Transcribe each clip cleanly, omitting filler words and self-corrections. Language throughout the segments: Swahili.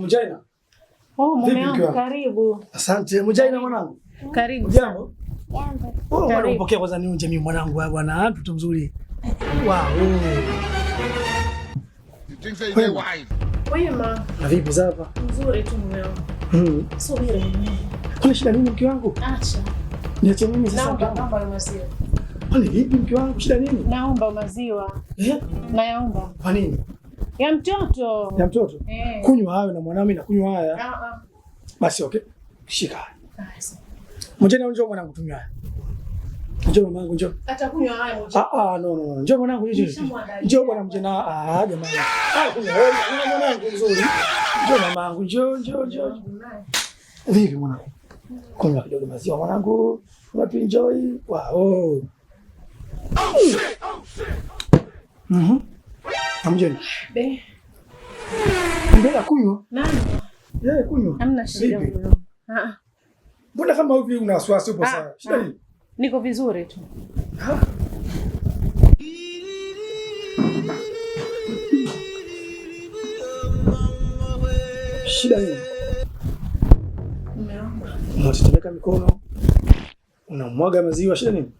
Mujaina. Oh, mume wangu karibu. Asante Mujaina mwanangu. Karibu. Jambo. Jambo. Oh, mwana upokea kwanza nionje mimi mwanangu bwana, mtu mzuri. Wow. Wema. Na vipi zapa? Nzuri tu mume wangu. Subiri. Kuna shida nini mke wangu? Acha. Niache mimi sasa. Naomba maziwa. Kwani vipi mke wangu? Shida nini? Naomba maziwa. Naomba. Kwa nini? Ya mtoto. Ya mtoto? Kunywa hayo na mwanao mimi nakunywa haya. Basi okay. Shika. Mujaina njoo mwanangu tunywe haya. Njoo mwanangu njoo. Atakunywa haya Mujaina. No. Njoo mwanangu njoo. Njoo bwana Mujaina. Jamani. Kunywa mwanangu nzuri. Njoo mamangu njoo. Vipi mwanangu? Kunywa kidogo maziwa mwanangu. Unapi enjoy. Wow. Mujaina. Mbona kunywa? Nani? Kunywa. Hamna shida. Mbona kama hivi una wasiwasi upo sawa? Shida nini? Niko vizuri tu. Shida nini? Umeomba. Unatetemeka mikono. Unamwaga maziwa, shida nini?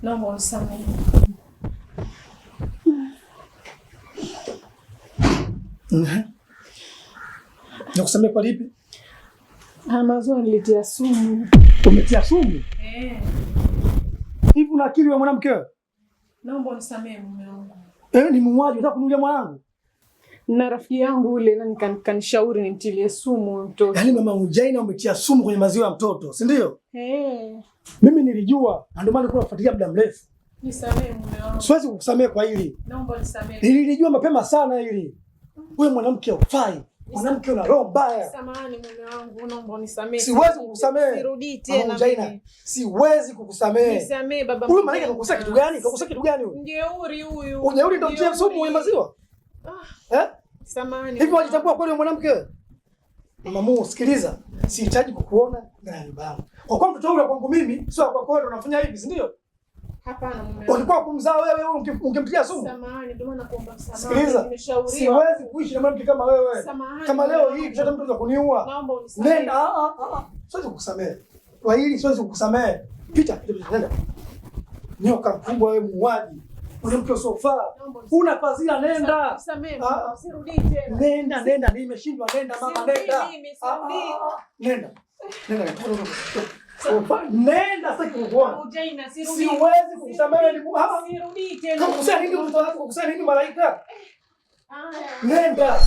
Naomba unisamehe. Nakusamehe kwa lipi? Maziwa nilitia sumu. Umetia sumu? Hivi una akili wewe mwanamke wewe? Naomba unisamehe mume wangu. Ni muuaji, unataka kuniulia mwanangu? Na rafiki yangu yule nani kanishauri nimtilie sumu mtoto. Yaani mama Mujaina umetia sumu kwenye maziwa ya mtoto, si ndio? Mimi nilijua, ndio maana nilikuwa nafuatilia muda mrefu. Nisamehe mume wangu. Siwezi kukusamehe kwa hili. Naomba nisamehe. Nilijua mapema sana hili. Wewe mwanamke hufai. Mwanamke una roho mbaya. Samahani mume wangu, naomba unisamehe. Siwezi kukusamehe. Sirudi tena Mujaina. Siwezi kukusamehe. Nisamehe baba. Huyu malaika kakukosea kitu gani? Kakukosea kitu gani huyu? Njeuri huyu. Ujeuri ndio mtia sumu kwenye maziwa? Samahani. Hivi wajitambua kweli mwanamke? Mama, sikiliza. Sihitaji kukuona ndani ya nyumba yangu. Kwa kuwa mtoto yule kwangu mimi, sio kwa kwako unafanya hivi, si ndio? Hapana mume wangu. Ulikuwa kumzaa wewe ungemtia sumu. Samahani, ndio maana nakuomba msamaha. Sikiliza. Nimeshauriwa. Siwezi kuishi na mwanamke kama wewe. Samahani. Kama leo hii kisha mtu za kuniua. Naomba unisamehe. Nenda. Siwezi kukusamehe. Kwa hili siwezi kukusamehe. Pita, nenda. Nyoka mkubwa wewe muuaji. Mwanamke usofaa. Una fadhila nenda. Sirudi tena. Nenda, nimeshindwa nenda mama nenda. Nenda. Nenda sasa kukuona. Mujaina sirudi. Siwezi kukusamehe ni sirudi tena. Kukusanya nini mtu wako? Kukusanya nini malaika? Nenda.